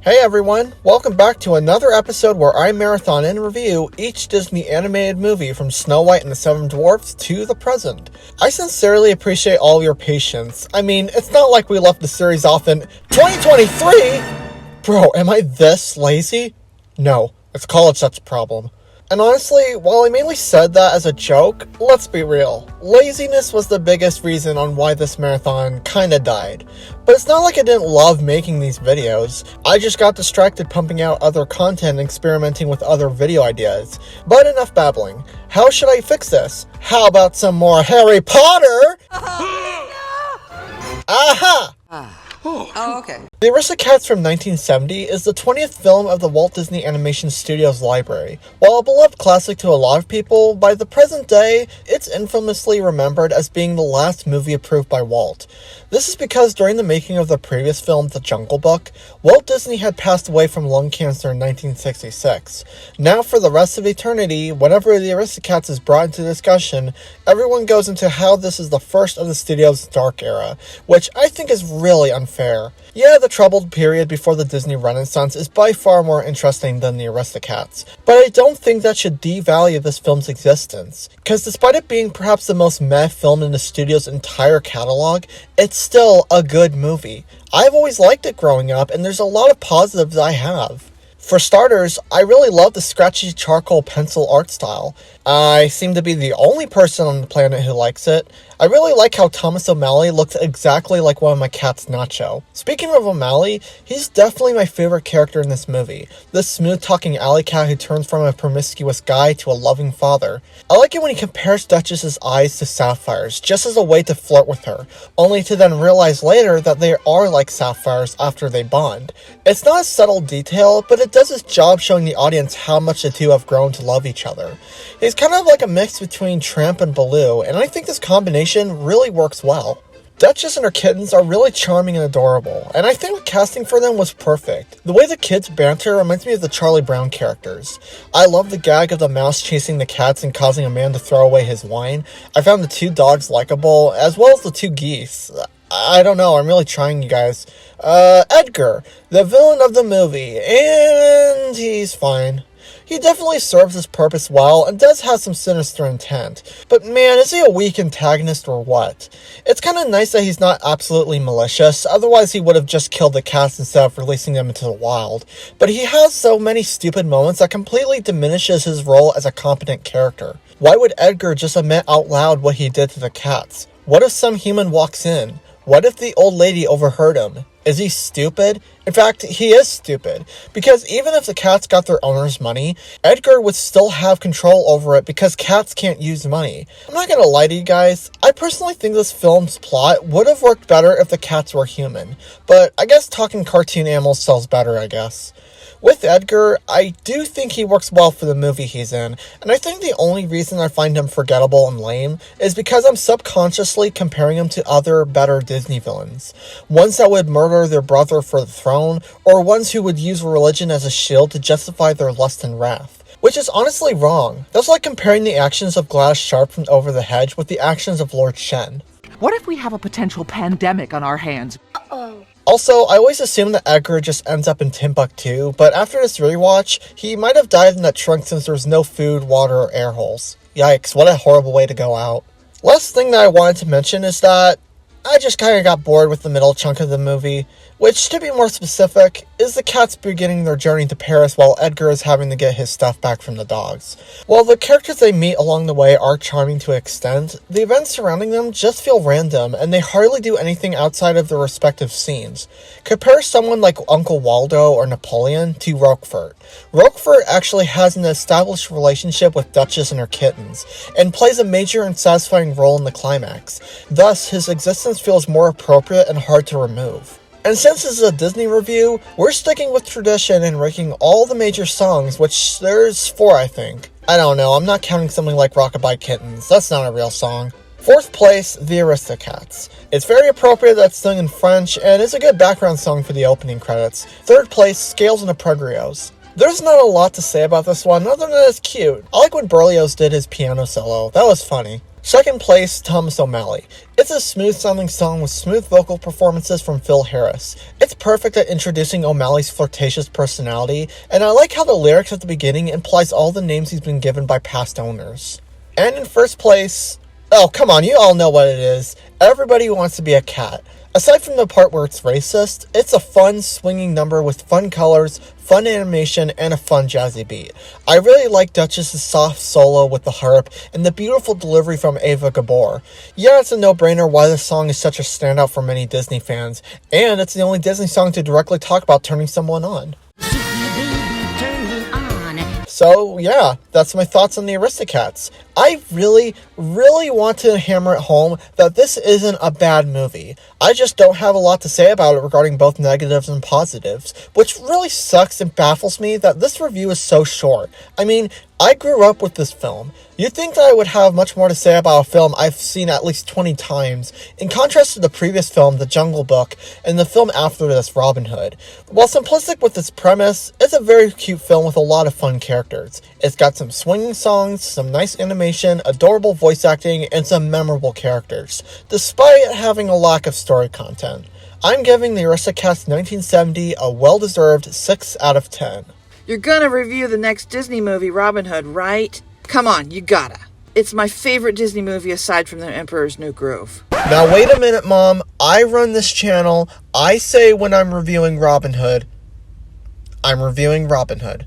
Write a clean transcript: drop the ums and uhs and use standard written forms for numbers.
Hey everyone, welcome back to another episode where I marathon and review each Disney animated movie from Snow White and the Seven Dwarfs to the present. I sincerely appreciate all your patience. I mean, it's not like we left the series off in 2023! Bro, am I this lazy? No, it's college that's a problem. And honestly, while I mainly said that as a joke, let's be real. Laziness was the biggest reason on why this marathon kinda died. But it's not like I didn't love making these videos. I just got distracted pumping out other content and experimenting with other video ideas. But enough babbling. How should I fix this? How about some more Harry Potter? Aha! Oh, okay. The Aristocats from 1970 is the 20th film of the Walt Disney Animation Studios library. While a beloved classic to a lot of people, by the present day, it's infamously remembered as being the last movie approved by Walt. This is because during the making of the previous film, The Jungle Book, Walt Disney had passed away from lung cancer in 1966. Now for the rest of eternity, whenever the Aristocats is brought into discussion, everyone goes into how this is the first of the studio's dark era, which I think is really unfair. Yeah, the troubled period before the Disney Renaissance is by far more interesting than the Aristocats, but I don't think that should devalue this film's existence, because despite it being perhaps the most meh film in the studio's entire catalog, it's still a good movie. I've always liked it growing up, and there's a lot of positives I have. For starters, I really love the scratchy charcoal pencil art style. I seem to be the only person on the planet who likes it. I really like how Thomas O'Malley looks exactly like one of my cats, Nacho. Speaking of O'Malley, he's definitely my favorite character in this movie. This smooth-talking alley cat who turns from a promiscuous guy to a loving father. I like it when he compares Duchess's eyes to sapphires, just as a way to flirt with her, only to then realize later that they are like sapphires after they bond. It's not a subtle detail, but it does its job showing the audience how much the two have grown to love each other. He's kind of like a mix between Tramp and Baloo, and I think this combination really works well. Duchess and her kittens are really charming and adorable, and I think the casting for them was perfect. The way the kids banter reminds me of the Charlie Brown characters. I love the gag of the mouse chasing the cats and causing a man to throw away his wine. I found the two dogs likable, as well as the two geese. I don't know, I'm really trying, you guys. Edgar, the villain of the movie, and he's fine. He definitely serves his purpose well and does have some sinister intent, but man, is he a weak antagonist or what? It's kind of nice that he's not absolutely malicious, otherwise he would have just killed the cats instead of releasing them into the wild, but he has so many stupid moments that completely diminishes his role as a competent character. Why would Edgar just admit out loud what he did to the cats? What if some human walks in? What if the old lady overheard him? Is he stupid? In fact, he is stupid, because even if the cats got their owner's money, Edgar would still have control over it because cats can't use money. I'm not gonna lie to you guys, I personally think this film's plot would have worked better if the cats were human, but I guess talking cartoon animals sells better, I guess. With Edgar, I do think he works well for the movie he's in, and I think the only reason I find him forgettable and lame is because I'm subconsciously comparing him to other, better Disney villains. Ones that would murder their brother for the throne, or ones who would use religion as a shield to justify their lust and wrath. Which is honestly wrong. That's like comparing the actions of Gladys Sharp from Over the Hedge with the actions of Lord Shen. What if we have a potential pandemic on our hands? Also, I always assume that Edgar just ends up in Timbuktu, but after this rewatch, he might have died in that trunk since there's no food, water, or air holes. Yikes, what a horrible way to go out. Last thing that I wanted to mention is that I just kinda got bored with the middle chunk of the movie, which, to be more specific, is the cats beginning their journey to Paris while Edgar is having to get his stuff back from the dogs. While the characters they meet along the way are charming to an extent, the events surrounding them just feel random, and they hardly do anything outside of their respective scenes. Compare someone like Uncle Waldo or Napoleon to Roquefort. Roquefort actually has an established relationship with Duchess and her kittens, and plays a major and satisfying role in the climax. Thus, his existence feels more appropriate and hard to remove. And since this is a Disney review, we're sticking with tradition and ranking all the major songs, which there's 4 I think. I don't know, I'm not counting something like Rockabye Kittens, that's not a real song. 4th place, The Aristocats. It's very appropriate that it's sung in French, and it's a good background song for the opening credits. 3rd place, Scales and the Progrios. There's not a lot to say about this one, other than it's cute. I like when Berlioz did his piano solo, that was funny. Second place, Thomas O'Malley. It's a smooth-sounding song with smooth vocal performances from Phil Harris. It's perfect at introducing O'Malley's flirtatious personality, and I like how the lyrics at the beginning implies all the names he's been given by past owners. And in first place, oh, come on, you all know what it is. Everybody Wants to Be a Cat. Aside from the part where it's racist, it's a fun, swinging number with fun colors, fun animation, and a fun jazzy beat. I really like Duchess's soft solo with the harp, and the beautiful delivery from Ava Gabor. Yeah, it's a no-brainer why this song is such a standout for many Disney fans, and it's the only Disney song to directly talk about turning someone on. So, yeah, that's my thoughts on the Aristocats. I really want to hammer it home that this isn't a bad movie. I just don't have a lot to say about it regarding both negatives and positives, which really sucks and baffles me that this review is so short. I mean, I grew up with this film. You'd think that I would have much more to say about a film I've seen at least 20 times, in contrast to the previous film, The Jungle Book, and the film after this, Robin Hood. While simplistic with its premise, it's a very cute film with a lot of fun characters. It's got some swinging songs, some nice animation, adorable voice acting, and some memorable characters, despite having a lack of story content. I'm giving the Aristocats 1970 a well-deserved 6 out of 10. You're gonna review the next Disney movie, Robin Hood, right? Come on, you gotta. It's my favorite Disney movie aside from The Emperor's New Groove. Now wait a minute, Mom. I run this channel. I say when I'm reviewing Robin Hood, I'm reviewing Robin Hood.